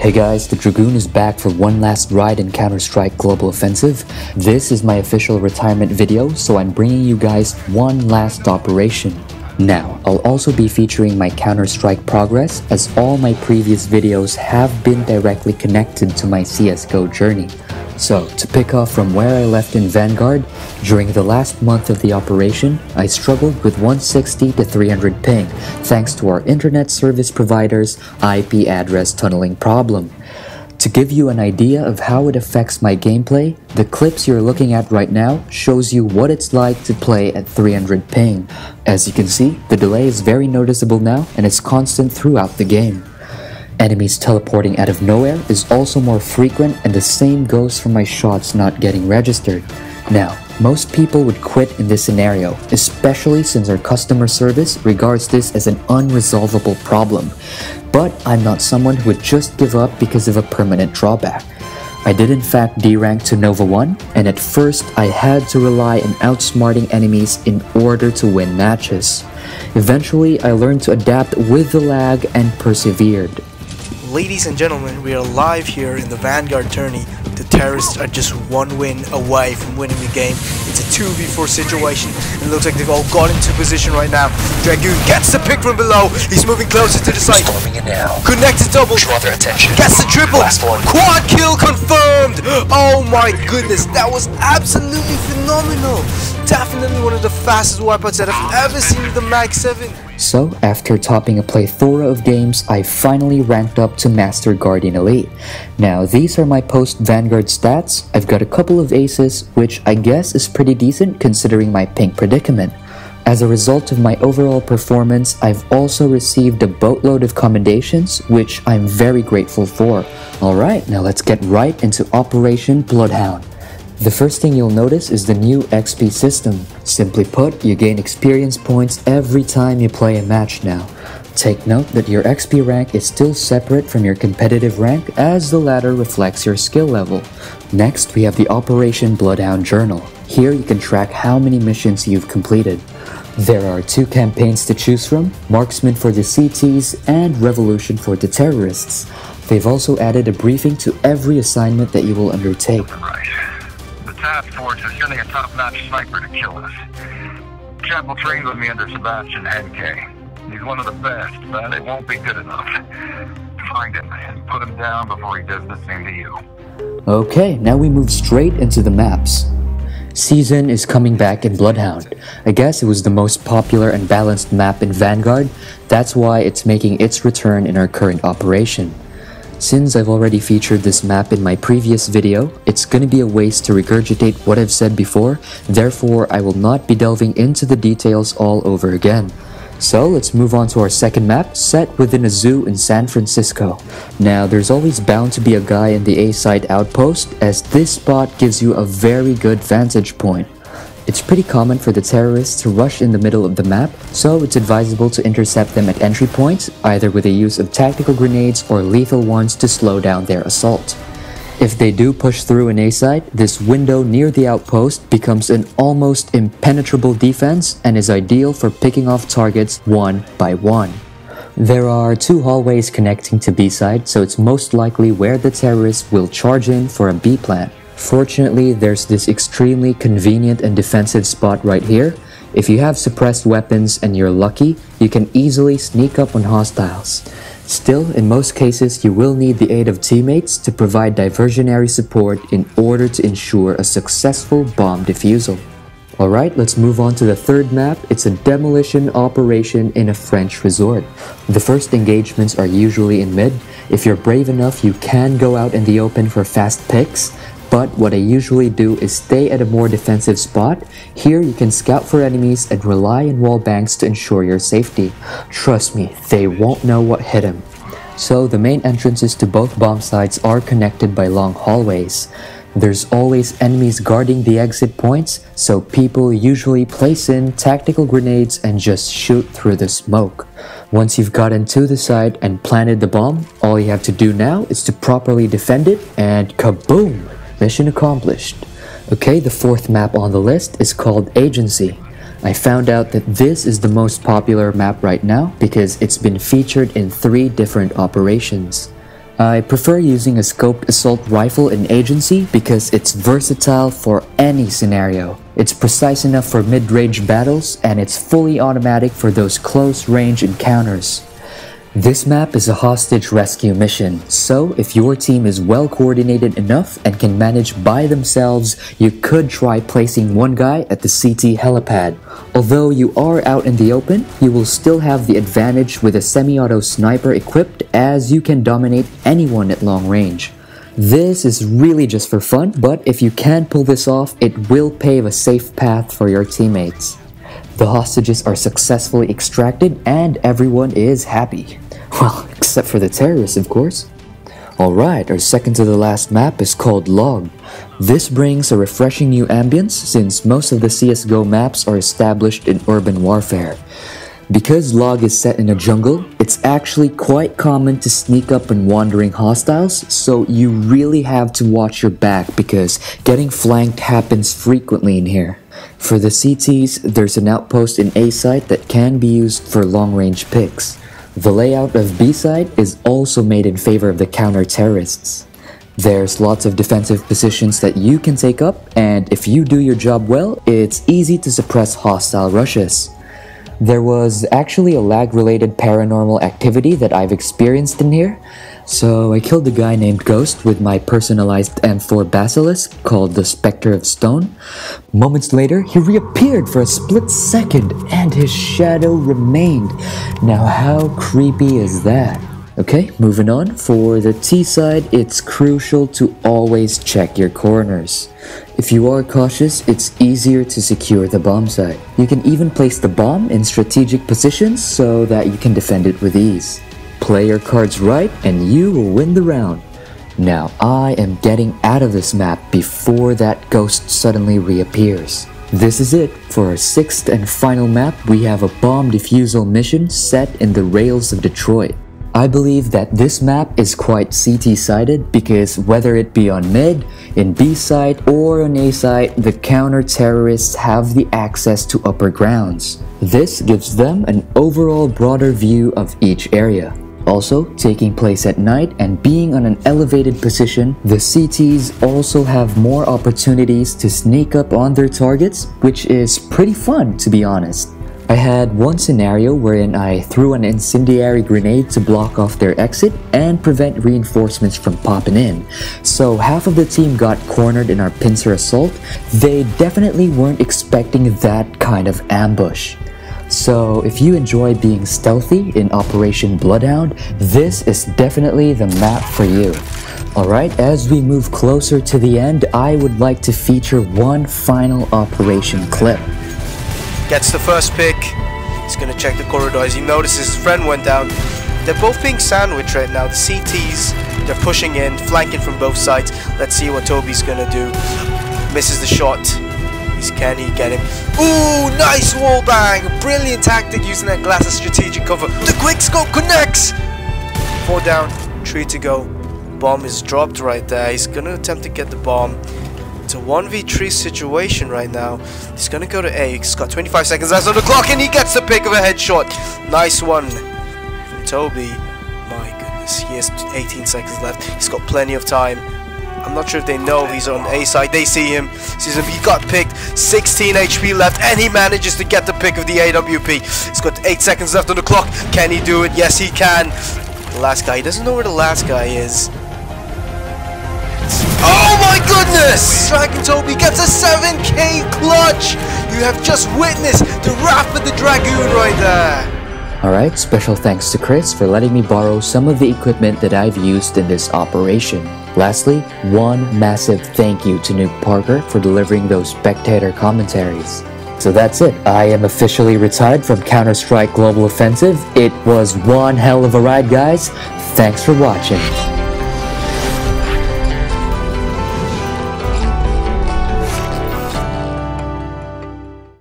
Hey guys, the Dragoon is back for one last ride in Counter-Strike Global Offensive. This is my official retirement video, so I'm bringing you guys one last operation. Now, I'll also be featuring my Counter-Strike progress, as all my previous videos have been directly connected to my CSGO journey. So, to pick off from where I left in Vanguard, during the last month of the operation, I struggled with 160 to 300 ping, thanks to our internet service provider's IP address tunneling problem. To give you an idea of how it affects my gameplay, the clips you're looking at right now shows you what it's like to play at 300 ping. As you can see, the delay is very noticeable now and it's constant throughout the game. Enemies teleporting out of nowhere is also more frequent, and the same goes for my shots not getting registered. Now, most people would quit in this scenario, especially since our customer service regards this as an unresolvable problem. But I'm not someone who would just give up because of a permanent drawback. I did in fact D-rank to Nova 1, and at first I had to rely on outsmarting enemies in order to win matches. Eventually, I learned to adapt with the lag and persevered. Ladies and gentlemen, we are live here in the Vanguard tourney. The terrorists are just one win away from winning the game. It's a 2v4 situation. It looks like they've all got into position right now. Dragoon gets the pick from below. He's moving closer to the site. Storming it now. Connected double. Draw their attention. Gets the triple. Last one. Quad kill confirmed. Oh my goodness, that was absolutely phenomenal. Definitely one of the fastest wipeouts that I've ever seen in the Mag 7. So, after topping a plethora of games, I finally ranked up to Master Guardian Elite. Now, these are my post-Vanguard stats. I've got a couple of aces, which I guess is pretty decent considering my pink predicament. As a result of my overall performance, I've also received a boatload of commendations, which I'm very grateful for. Alright, now let's get right into Operation Bloodhound. The first thing you'll notice is the new XP system. Simply put, you gain experience points every time you play a match now. Take note that your XP rank is still separate from your competitive rank, as the latter reflects your skill level. Next, we have the Operation Bloodhound journal. Here you can track how many missions you've completed. There are 2 campaigns to choose from, Marksman for the CTs and Revolution for the terrorists. They've also added a briefing to every assignment that you will undertake. Task Force is sending a top-notch sniper to kill us. Chapel trained with me under Sebastian NK. He's one of the best, but it won't be good enough. Find him and put him down before he does the same to you. Okay, now we move straight into the maps. Season is coming back in Bloodhound. I guess it was the most popular and balanced map in Vanguard. That's why it's making its return in our current operation. Since I've already featured this map in my previous video, it's gonna be a waste to regurgitate what I've said before, therefore I will not be delving into the details all over again. So let's move on to our second map, set within a zoo in San Francisco. Now there's always bound to be a guy in the A-side outpost, as this spot gives you a very good vantage point. It's pretty common for the terrorists to rush in the middle of the map, so it's advisable to intercept them at entry points, either with the use of tactical grenades or lethal ones to slow down their assault. If they do push through an A-site, this window near the outpost becomes an almost impenetrable defense and is ideal for picking off targets one by one. There are 2 hallways connecting to B-side, so it's most likely where the terrorists will charge in for a B plant. Fortunately, there's this extremely convenient and defensive spot right here. If you have suppressed weapons and you're lucky, you can easily sneak up on hostiles. Still, in most cases, you will need the aid of teammates to provide diversionary support in order to ensure a successful bomb defusal. Alright, let's move on to the third map. It's a demolition operation in a French resort. The first engagements are usually in mid. If you're brave enough, you can go out in the open for fast picks. But what I usually do is stay at a more defensive spot. Here you can scout for enemies and rely on wall banks to ensure your safety. Trust me, they won't know what hit them. So the main entrances to both bomb sites are connected by long hallways. There's always enemies guarding the exit points, so people usually place in tactical grenades and just shoot through the smoke. Once you've gotten to the site and planted the bomb, all you have to do now is to properly defend it, and kaboom! Mission accomplished. Okay, the fourth map on the list is called Agency. I found out that this is the most popular map right now because it's been featured in 3 different operations. I prefer using a scoped assault rifle in Agency because it's versatile for any scenario. It's precise enough for mid-range battles, and it's fully automatic for those close-range encounters. This map is a hostage rescue mission, so if your team is well coordinated enough and can manage by themselves, you could try placing one guy at the CT helipad. Although you are out in the open, you will still have the advantage with a semi-auto sniper equipped, as you can dominate anyone at long range. This is really just for fun, but if you can pull this off, it will pave a safe path for your teammates. The hostages are successfully extracted and everyone is happy. Well, except for the terrorists, of course. Alright, our second to the last map is called Log. This brings a refreshing new ambience since most of the CSGO maps are established in urban warfare. Because Log is set in a jungle, it's actually quite common to sneak up on wandering hostiles, so you really have to watch your back because getting flanked happens frequently in here. For the CTs, there's an outpost in A site that can be used for long-range picks. The layout of B site is also made in favor of the counter-terrorists. There's lots of defensive positions that you can take up, and if you do your job well, it's easy to suppress hostile rushes. There was actually a lag-related paranormal activity that I've experienced in here, so I killed a guy named Ghost with my personalized M4 Basilisk called the Spectre of Stone. Moments later, he reappeared for a split second and his shadow remained. Now how creepy is that? Okay, moving on. For the T side, it's crucial to always check your corners. If you are cautious, it's easier to secure the bomb site. You can even place the bomb in strategic positions so that you can defend it with ease. Play your cards right and you will win the round. Now I am getting out of this map before that ghost suddenly reappears. This is it. For our sixth and final map, we have a bomb defusal mission set in the rails of Detroit. I believe that this map is quite CT-sided because whether it be on mid, in B side, or on A side, the counter-terrorists have the access to upper grounds. This gives them an overall broader view of each area. Also, taking place at night and being on an elevated position, the CTs also have more opportunities to sneak up on their targets, which is pretty fun to be honest. I had one scenario wherein I threw an incendiary grenade to block off their exit and prevent reinforcements from popping in. So half of the team got cornered in our pincer assault. They definitely weren't expecting that kind of ambush. So if you enjoy being stealthy in Operation Bloodhound, this is definitely the map for you. Alright, as we move closer to the end, I would like to feature one final operation clip. Gets the first pick. He's gonna check the corridors. He notices his friend went down. They're both being sandwiched right now. The CTs, they're pushing in, flanking from both sides. Let's see what Toby's gonna do. Misses the shot. Can he get him? Ooh, nice wall bang! Brilliant tactic using that glass as strategic cover. The quick scope connects! 4 down, 3 to go. Bomb is dropped right there. He's gonna attempt to get the bomb. It's a 1v3 situation right now. He's gonna go to A. He's got 25 seconds left on the clock and he gets the pick of a headshot. Nice one from Toby. My goodness, he has 18 seconds left. He's got plenty of time. I'm not sure if they know he's on A side. They see him. Sees him. He got picked. 16 HP left, and he manages to get the pick of the AWP. He's got 8 seconds left on the clock. Can he do it? Yes, he can. The last guy. He doesn't know where the last guy is. Oh my goodness! Dragon Toby gets a 7k clutch. You have just witnessed the Wrath of the Dragoon right there. Alright, special thanks to Chris for letting me borrow some of the equipment that I've used in this operation. Lastly, one massive thank you to Nuke Parker for delivering those spectator commentaries. So that's it, I am officially retired from Counter-Strike Global Offensive. It was one hell of a ride, guys. Thanks for watching.